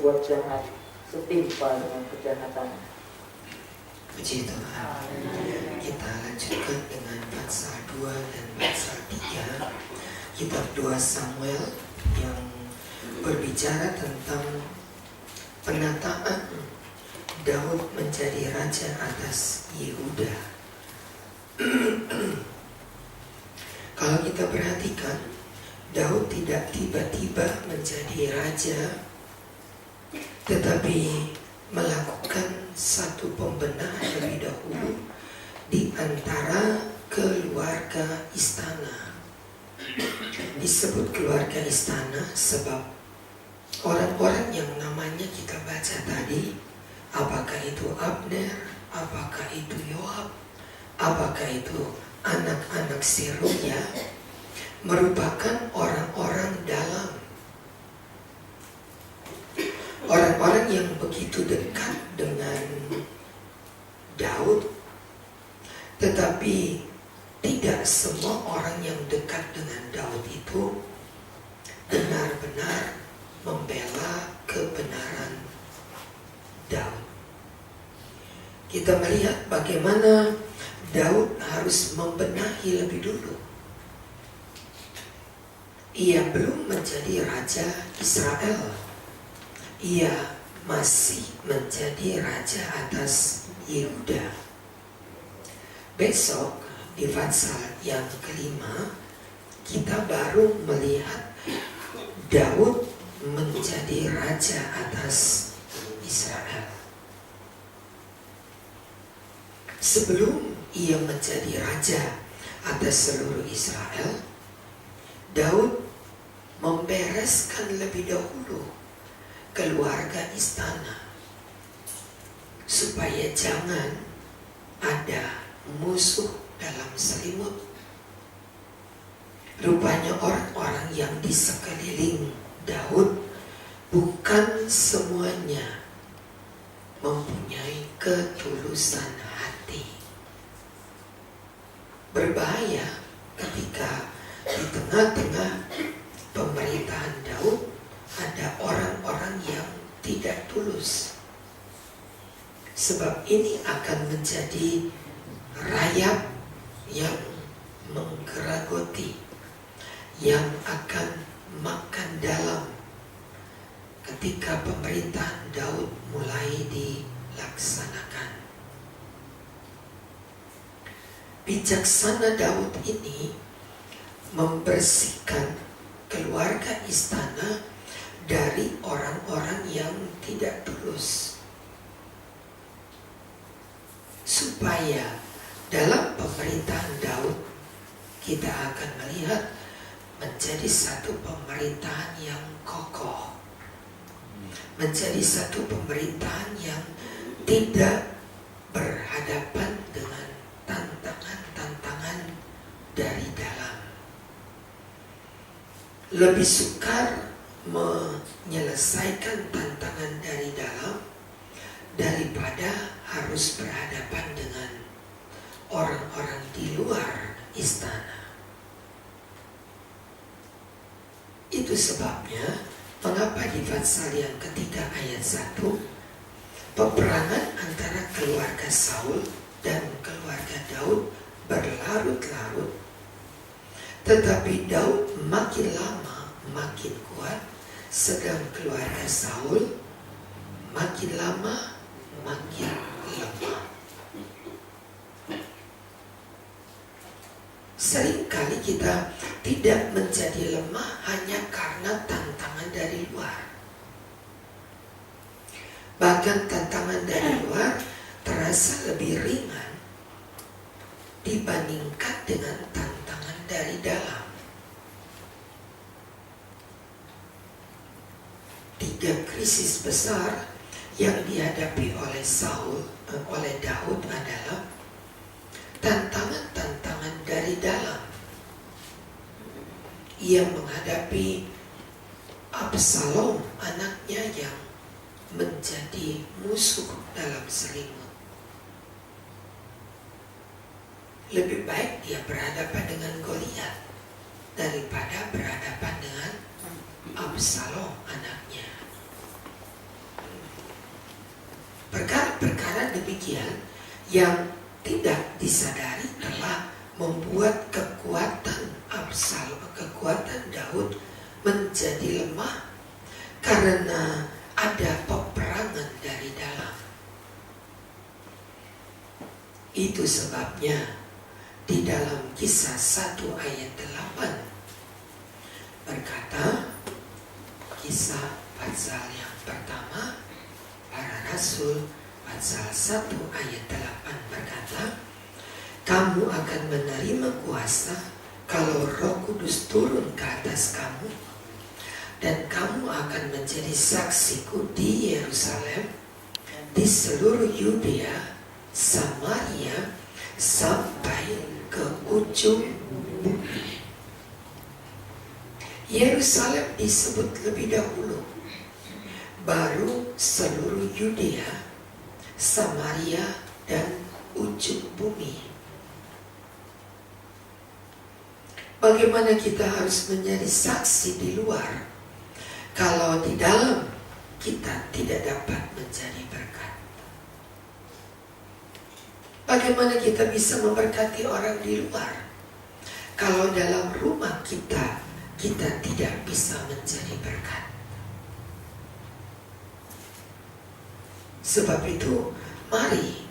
berbuat jahat setimpal dengan kejahatan. Puji Tuhan. Kita lanjutkan dengan pasal 2 dan pasal 3 kitab 2 Samuel yang berbicara tentang penataan Daud menjadi raja atas Yehuda. Kalau kita perhatikan, Daud tidak tiba-tiba menjadi raja, tetapi melakukan satu pembenahan lebih dahulu di antara keluarga istana. Disebut keluarga istana sebab orang-orang yang namanya kita baca tadi, apakah itu Abner, apakah itu Yoab, apakah itu anak-anak Seruya, merupakan orang-orang dalam, orang-orang yang begitu dekat dengan Daud. Tetapi tidak semua orang yang dekat dengan Daud itu benar-benar membela kebenaran Daud. Kita melihat bagaimana Daud harus membenahi lebih dulu. Ia belum menjadi raja Israel. Ia masih menjadi raja atas Yehuda. Besok di pasal yang kelima kita baru melihat Daud menjadi raja atas Israel. Sebelum ia menjadi raja atas seluruh Israel, Daud membereskan lebih dahulu keluarga istana supaya jangan ada musuh dalam selimut. Rupanya orang-orang yang di sekeliling Daud bukan semuanya mempunyai ketulusan hati. Berbahaya ketika di tengah-tengah pemerintahan Daud ada orang-orang yang tidak tulus. Sebab ini akan menjadi rayap yang menggeragoti, yang akan makan dalam ketika pemerintahan Daud mulai dilaksanakan. Bijaksana Daud ini membersihkan keluarga istana dari orang-orang yang tidak tulus, supaya dalam pemerintahan Daud kita akan melihat menjadi satu pemerintahan yang kokoh, menjadi satu pemerintahan yang tidak berhadapan dengan tantangan-tantangan dari dalam. Lebih sukar menyelesaikan tantangan dari dalam daripada harus berhadapan dengan orang-orang di luar istana. Itu sebabnya mengapa di pasal yang ketiga ayat 1 peperangan antara keluarga Saul dan keluarga Daud berlarut-larut, tetapi Daud makin lama makin kuat, sedang keluarga Saul makin lama makin lemah. Seringkali kita tidak menjadi lemah hanya karena tantangan dari luar. Bahkan tantangan dari luar terasa lebih ringan dibandingkan dengan tantangan dari dalam. 3 krisis besar yang dihadapi oleh Daud adalah tantangan-tantangan dari dalam. Ia menghadapi Absalom, anaknya yang menjadi musuh dalam selimut. Lebih baik dia berhadapan dengan Goliat daripada berhadapan dengan Absalom, anaknya. demikian yang tidak disadari telah membuat kekuatan Daud menjadi lemah karena ada peperangan dari dalam. Itu sebabnya di dalam Kisah 1 ayat 8 berkata, Kisah pasal yang pertama, para rasul pasal 1 ayat 8 berkata, kamu akan menerima kuasa kalau Roh Kudus turun ke atas kamu, dan kamu akan menjadi saksiku di Yerusalem, di seluruh Yudea, Samaria, sampai ke ujung bumi. Yerusalem disebut lebih dahulu, baru seluruh Yudea, Samaria, dan ujung bumi. Bagaimana kita harus menjadi saksi di luar kalau di dalam kita tidak dapat menjadi berkat? Bagaimana kita bisa memberkati orang di luar kalau dalam rumah kita tidak bisa menjadi berkat? Sebab itu, mari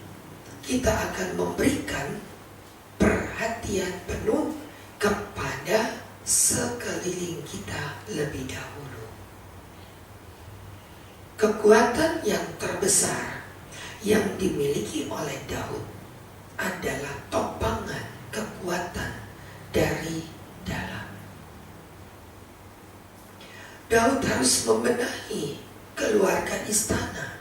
kita akan memberikan perhatian penuh kepada sekeliling kita lebih dahulu. Kekuatan yang terbesar yang dimiliki oleh Daud adalah topangan kekuatan dari dalam. Daud harus membenahi keluarga istana.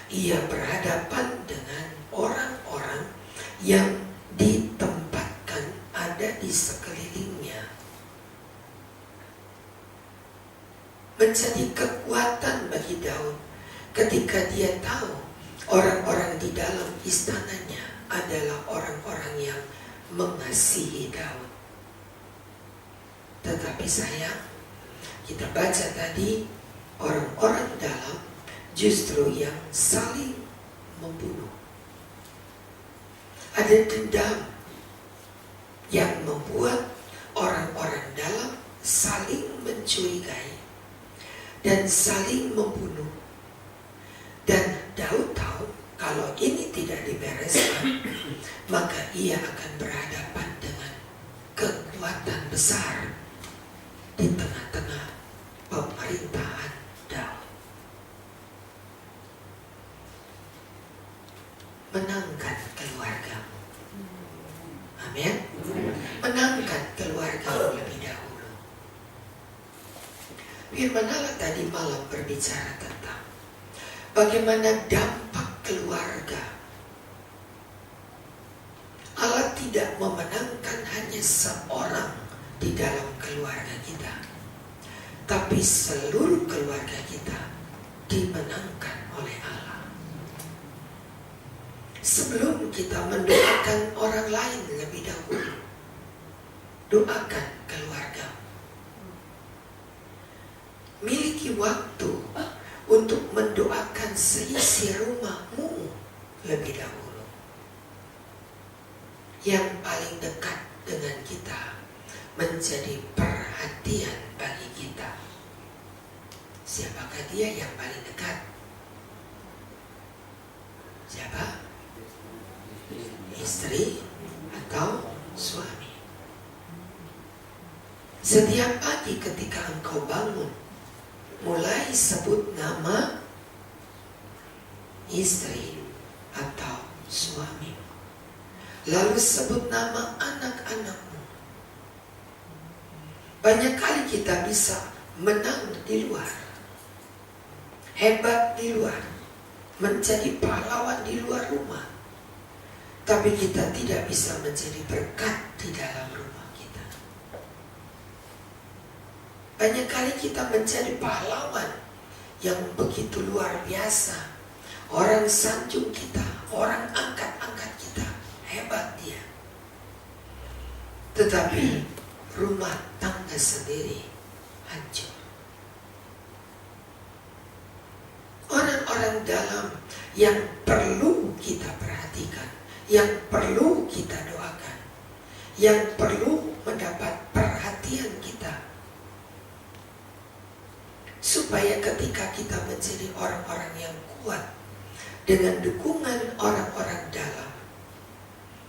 Ia berhadapan dengan orang-orang yang ditempatkan ada di sekelilingnya. Menjadi kekuatan bagi Daud ketika dia tahu orang-orang di dalam istananya adalah orang-orang yang mengasihi Daud. Tetapi sayang, kita baca tadi, orang-orang dalam justru yang saling membunuh. Ada dendam yang membuat orang-orang dalam saling mencurigai dan saling membunuh. Dan Daud tahu kalau ini tidak dibereskan, maka ia akan berhadapan dengan kekuatan besar di tengah-tengah pemerintahan Daud. Menangkan keluargamu. Amin. Menangkan keluargamu lebih dahulu. Firman Allah tadi malam berbicara tentang bagaimana dampak keluarga. Allah tidak memenangkan hanya seorang di dalam keluarga kita, tapi seluruh keluarga kita dimenangkan oleh Allah. Sebelum kita mendoakan orang lain lebih dahulu, doakan keluarga. Miliki waktu untuk mendoakan seisi rumahmu lebih dahulu. Yang paling dekat dengan kita menjadi perhatian bagi kita. Siapakah dia yang paling dekat? Siapa? Istri atau suami? Setiap pagi ketika engkau bangun, mulai sebut nama istri atau suami, lalu sebut nama anak-anakmu. Banyak kali kita bisa menang di luar, hebat di luar, menjadi pahlawan di luar rumah, tapi kita tidak bisa menjadi berkat di dalam rumah kita. Banyak kali kita menjadi pahlawan yang begitu luar biasa. Orang sanjung kita, orang angkat-angkat kita, hebat dia. Tetapi rumah tangga sendiri hancur. Orang orang-orang dalam yang perlu kita perhatikan, yang perlu kita doakan, yang perlu mendapat perhatian kita. Supaya ketika kita menjadi orang-orang yang kuat dengan dukungan orang-orang dalam,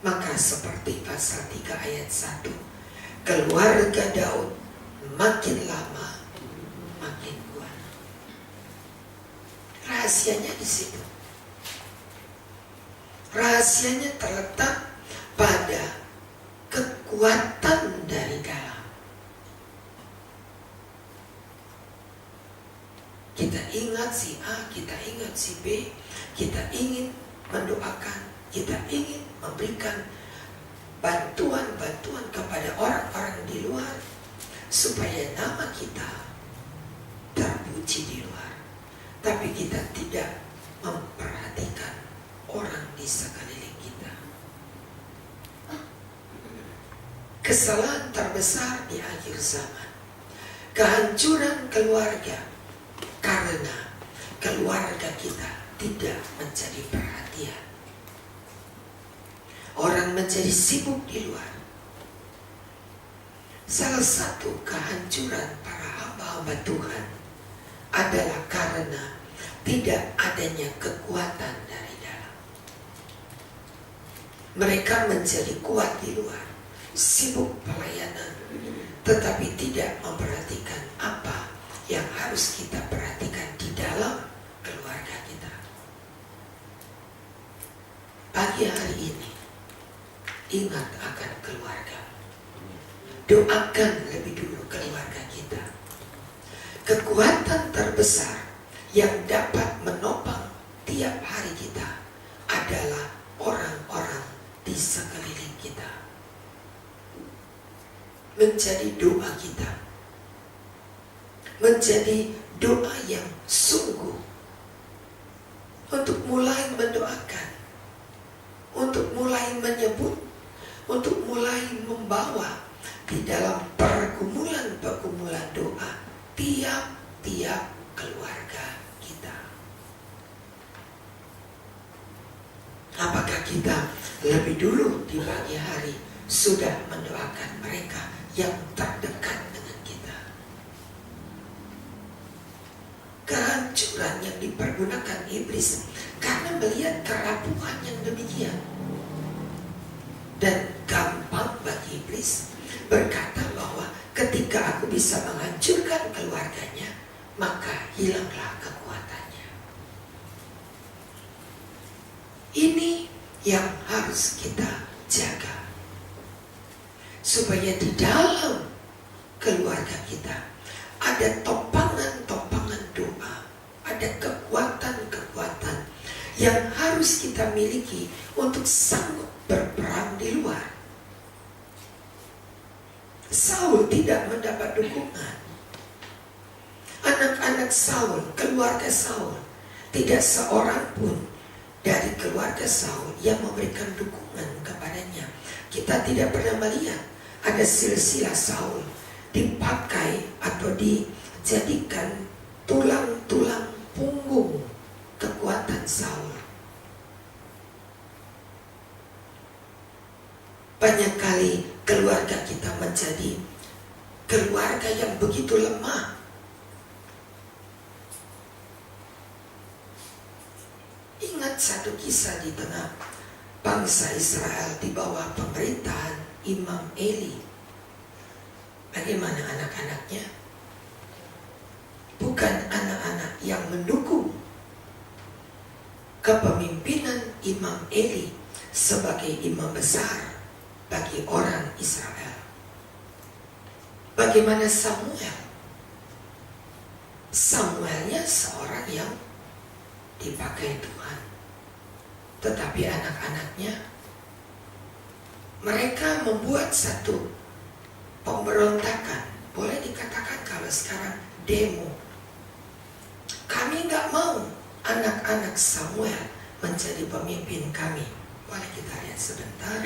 maka seperti pasal 3 ayat 1, keluarga Daud makin lama makin kuat. Rahasianya di situ. Rahasianya terletak pada kekuatan dari dalam. Kita ingat si A, kita ingat si B, kita ingin mendoakan, kita ingin memberikan bantuan-bantuan kepada orang-orang di luar supaya nama kita terpuji di luar. Tapi kita tidak memperhatikan orang di sekeliling kita. Kesalahan terbesar di akhir zaman, kehancuran keluarga, karena keluarga kita tidak menjadi perhatian. Orang menjadi sibuk di luar. Salah satu kehancuran para hamba-hamba Tuhan adalah karena tidak adanya kekuatan dari dalam. Mereka menjadi kuat di luar, sibuk pelayanan, tetapi tidak memperhatikan apa yang harus kita perhatikan di dalam keluarga kita. Pagi hari ini, ingat akan keluarga. Doakan lebih dulu keluarga kita. Kekuatan terbesar yang dapat menopang tiap hari kita adalah orang-orang di sekeliling kita. Menjadi doa kita, menjadi doa yang sungguh untuk mulai mendoakan, untuk mulai menyebut, untuk mulai membawa di dalam pergumulan-pergumulan doa tiap-tiap keluarga kita. Apakah kita lebih dulu di pagi hari sudah mendoakan mereka yang terdekat dengan kita? Kehancuran yang dipergunakan iblis karena melihat kerapuhan yang demikian. Dan gampang bagi iblis berkata bahwa ketika aku bisa menghancurkan keluarganya, maka hilanglah kekuatannya. Ini yang harus kita jaga, supaya di dalam keluarga kita ada topangan-topangan doa, ada kekuatan-kekuatan yang harus kita miliki untuk sanggup berperang di luar. Saul tidak mendapat dukungan. Anak-anak Saul, keluarga Saul, tidak seorang pun dari keluarga Saul yang memberikan dukungan kepadanya. Kita tidak pernah melihat ada silsilah Saul dipakai atau dijadikan tulang-tulang punggung kekuatan Saul. Banyak kali keluarga kita menjadi keluarga yang begitu lemah. Ingat satu kisah di tengah bangsa Israel di bawah pemerintahan Imam Eli. Bagaimana anak-anaknya? Bukan anak-anak yang mendukung kepemimpinan Imam Eli sebagai imam besar bagi orang Israel. Bagaimana Samuel? Samuelnya seorang yang dipakai Tuhan, tetapi anak-anaknya, mereka membuat satu pemberontakan. Boleh dikatakan kalau sekarang demo. Kami gak mau anak-anak Samuel menjadi pemimpin kami. Boleh kita lihat sebentar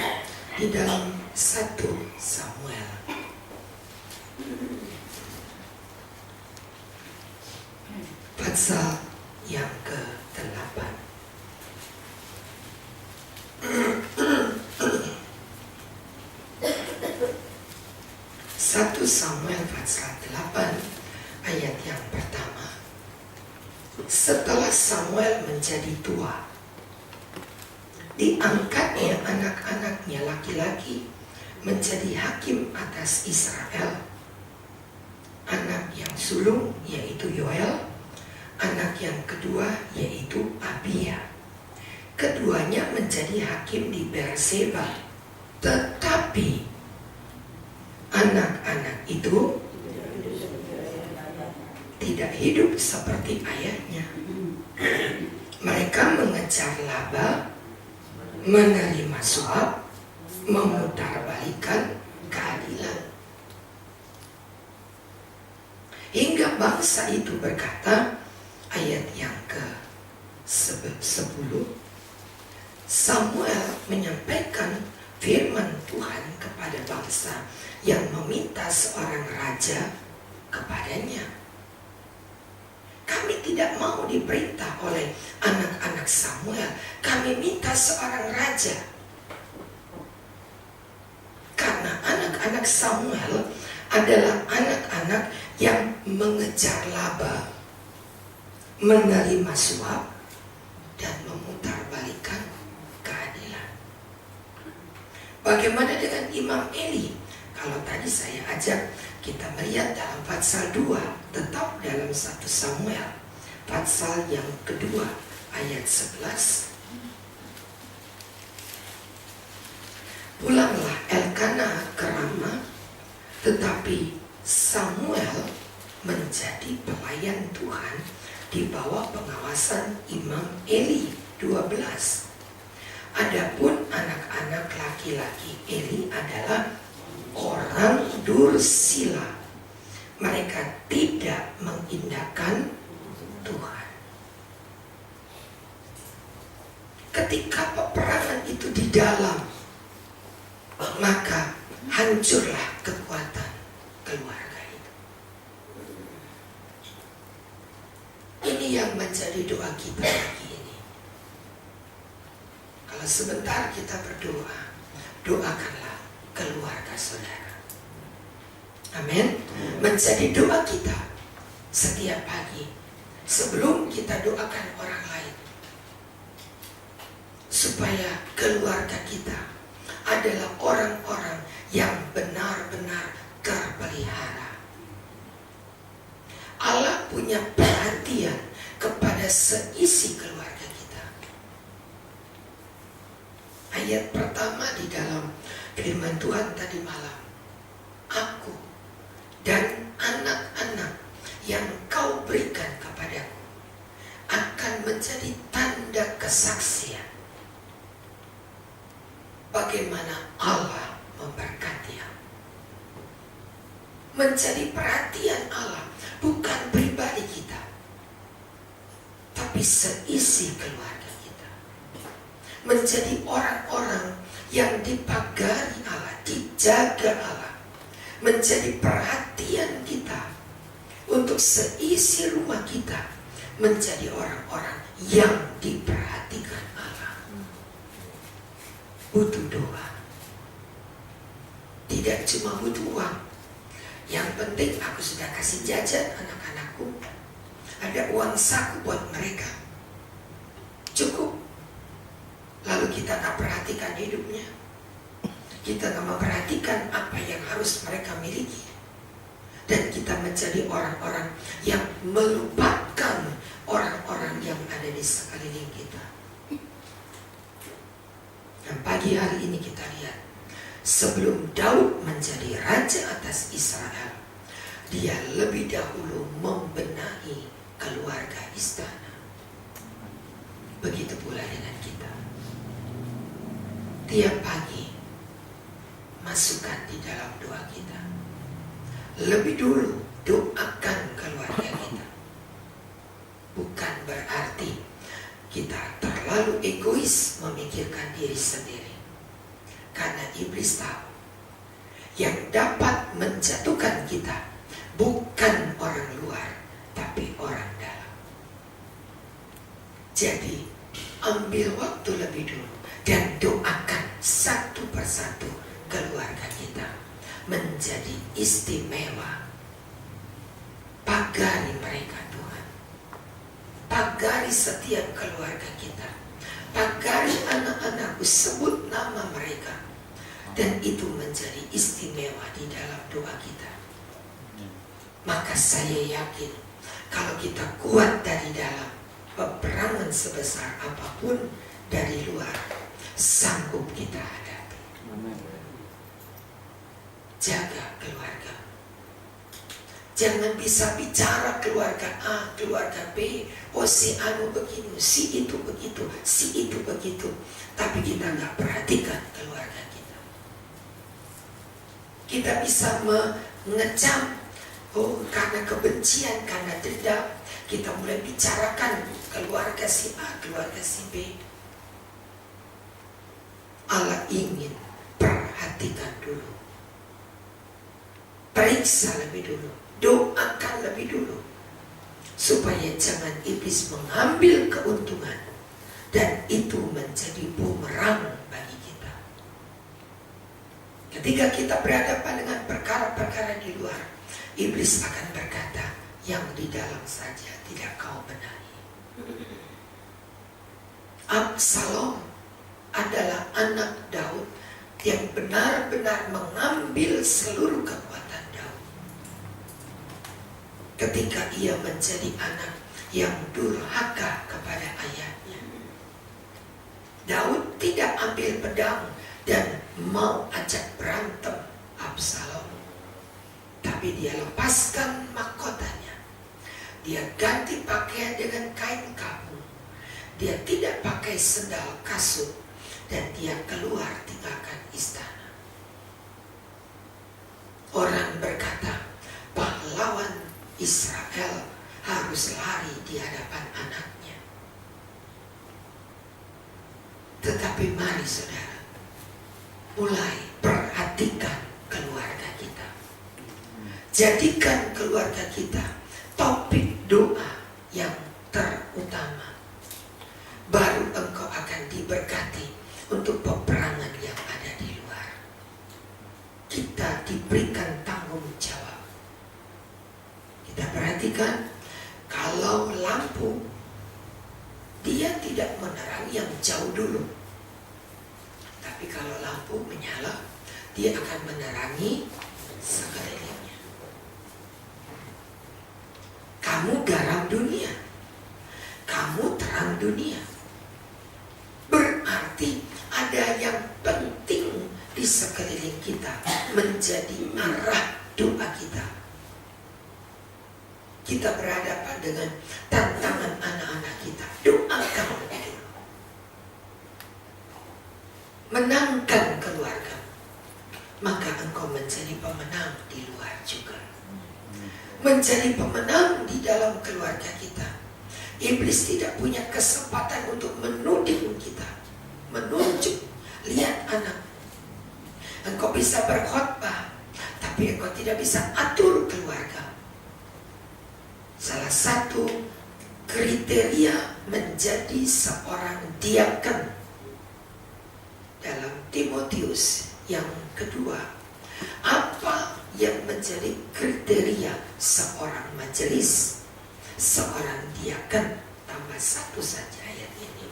di dalam 1 Samuel. Pasal yang ke-8. 1 Samuel pasal 8 ayat yang pertama. Setelah Samuel menjadi tua, diangkatnya anak-anaknya laki-laki menjadi hakim atas Israel. Anak yang sulung yaitu Yoel, anak yang kedua yaitu Abia. Keduanya menjadi hakim di Berseba. Tetapi anak-anak itu tidak hidup seperti ayahnya. Mereka mengejar laba, menerima suap, memutarbalikkan keadilan. Hingga bangsa itu berkata, ayat yang ke-10, Samuel menyampaikan firman Tuhan kepada bangsa yang meminta seorang raja kepadanya. Kami tidak mau diperintah oleh anak-anak Samuel. Kami minta seorang raja. Karena anak-anak Samuel adalah anak-anak yang mengejar laba, menerima suap, dan memutarbalikkan keadilan. Bagaimana dengan Imam Eli? Kalau tadi saya ajak kita melihat dalam pasal 2, tetap dalam 1 Samuel pasal yang kedua ayat 11. Pulanglah Elkanah ke Rama, tetapi Samuel menjadi pelayan Tuhan di bawah pengawasan Imam Eli 12. Adapun anak-anak laki-laki Eli adalah orang dursila. Mereka tidak mengindahkan Tuhan. Ketika peperangan itu di dalam, maka hancurlah kekuatan keluarga itu. Ini yang menjadi doa kita pagi ini. Kalau sebentar kita berdoa, doakanlah keluarga saudara. Amin. Menjadi doa kita setiap pagi sebelum kita doakan orang lain, supaya keluarga kita adalah orang-orang yang benar-benar terpelihara. Allah punya perhatian kepada seisi keluarga kita. Ayat pertama di dalam firman Tuhan tadi malam, aku dan anak-anak yang kau berikan kepadaku akan menjadi tanda kesaksian bagaimana Allah memberkati aku. Menjadi perhatian Allah bukan pribadi kita, tapi seisi keluarga kita. Menjadi orang-orang yang dipagari Allah, dijaga Allah. Menjadi perhatian kita untuk seisi rumah kita menjadi orang-orang yang diperhatikan Allah. Butuh doa. Tidak cuma butuh uang. Yang penting aku sudah kasih jajan anak-anakku. Ada uang saku buat mereka. Cukup. Lalu kita tak perhatikan hidupnya. Kita tak memperhatikan apa yang harus mereka miliki. Dan kita menjadi orang-orang yang melupakan orang-orang yang ada di sekeliling kita. Dan pagi hari ini kita lihat, sebelum Daud menjadi raja atas Israel, dia lebih dahulu membenahi keluarga istana. Begitu pula dengan kita. Tiap pagi masukkan di dalam doa kita. Lebih dulu doakan keluarga kita. Bukan berarti kita terlalu egois memikirkan diri sendiri. Karena iblis tahu yang dapat menjatuhkan kita bukan orang luar, tapi orang dalam. Jadi ambil waktu lebih dulu dan doakan satu persatu keluarga kita menjadi istimewa. Pagari mereka Tuhan. Pagari setiap keluarga kita. Pagari anak-anakku, sebut nama mereka. Dan itu menjadi istimewa di dalam doa kita. Maka saya yakin kalau kita kuat dari dalam, peperangan sebesar apapun dari luar sanggup kita hadapi. Jaga keluarga. Jangan bisa bicara keluarga A, keluarga B, oh si anu begini, si itu begitu, si itu begitu. Tapi kita nggak perhatikan keluarga kita. Kita bisa mengecam, oh karena kebencian, karena dendam, kita mulai bicarakan keluarga si A, keluarga si B. Allah ingin perhatikan dulu. Periksa lebih dulu. Doakan lebih dulu. Supaya jangan iblis mengambil keuntungan. Dan itu menjadi bumerang bagi kita. Ketika kita berhadapan dengan perkara-perkara di luar, iblis akan berkata, yang di dalam saja tidak kau benahi. Absalom adalah anak Daud yang benar-benar mengambil seluruh kekuatan Daud. Ketika ia menjadi anak yang durhaka kepada ayahnya, Daud tidak ambil pedang dan mau ajak berantem Absalom, tapi dia lepaskan mahkotanya. Dia ganti pakaian dengan kain kapur. Dia tidak pakai sendal kasut. Dan dia keluar tinggalkan istana. Orang berkata, pahlawan Israel harus lari di hadapan anaknya. Tetapi mari saudara, mulai perhatikan keluarga kita. Jadikan keluarga kita topik doa yang terutama. Baru engkau akan diberkati untuk peperangan yang ada di luar. Kita diberikan tanggung jawab. Kita perhatikan, kalau lampu, dia tidak menerangi yang jauh dulu. Tapi kalau lampu menyala, dia akan menerangi sekelilingnya. Kamu garam dunia. Kamu terang dunia. Berarti ada yang penting di sekeliling kita menjadi arah doa kita. Kita berhadapan dengan tantangan anak-anak kita. Doakan dulu. Menangkan keluarga. Maka engkau menjadi pemenang di luar juga. Menjadi pemenang di dalam keluarga kita. Iblis tidak punya kesempatan untuk menuding kita. Menunjuk, lihat anak, engkau bisa berkhotbah, tapi engkau tidak bisa atur keluarga. Salah satu kriteria menjadi seorang diaken dalam Timotius yang kedua, apa yang menjadi kriteria seorang majelis, seorang diaken? Tambah satu saja ayat ini.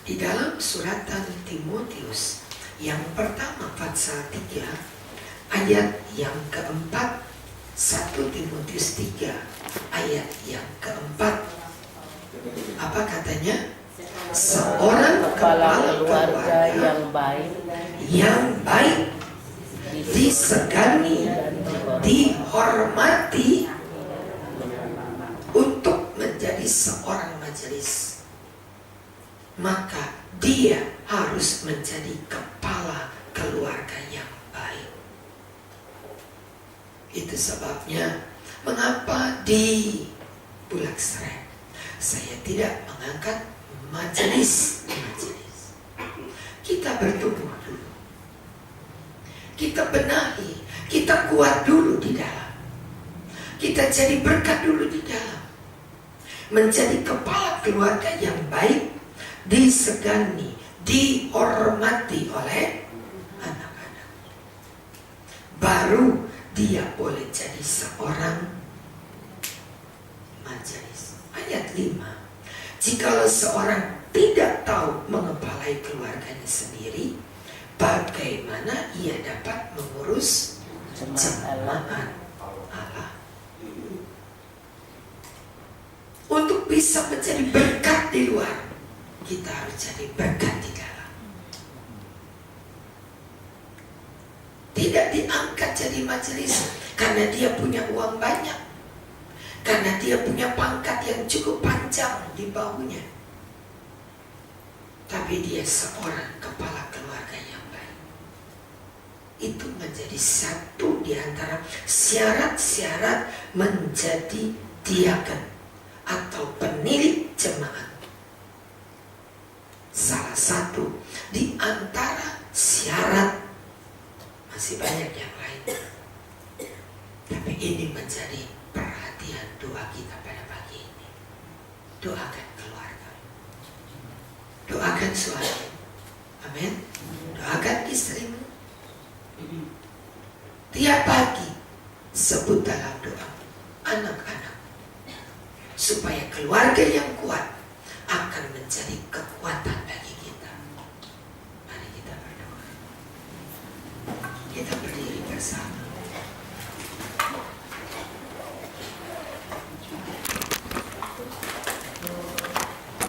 Di dalam suratan Timotius yang pertama pasal 3 ayat yang keempat, 1 Timotius 3 ayat yang keempat, apa katanya? Seorang kepala keluarga yang baik, disegani, dihormati untuk menjadi seorang majelis. Maka dia harus menjadi kepala keluarga yang baik. Itu sebabnya mengapa di Bulak-Srek saya tidak mengangkat majelis. Kita bertumbuh dulu, kita benahi, kita kuat dulu di dalam, kita jadi berkat dulu di dalam. menjadi kepala keluarga yang baik, disegani, dihormati oleh anak-anak. Baru dia boleh jadi seorang majelis. Ayat 5. Jikalau seorang tidak tahu mengepalai keluarganya sendiri, bagaimana ia dapat mengurus jemaat Allah? Untuk bisa menjadi berkat di luar, kita harus jadi berkat di dalam. Tidak diangkat jadi majelis karena dia punya uang banyak, karena dia punya pangkat yang cukup panjang di bahunya, tapi dia seorang kepala keluarga yang baik. Itu menjadi satu di antara syarat-syarat menjadi diaken atau penilik jemaat. Salah satu di antara syarat, masih banyak yang lain, tapi ini menjadi perhatian doa kita pada pagi ini. Doakan keluarga, doakan suami, amin. Doakan istrimu. Tiap pagi sebut dalam doa anak-anak, supaya keluarga yang kuat akan menjadi kekuatan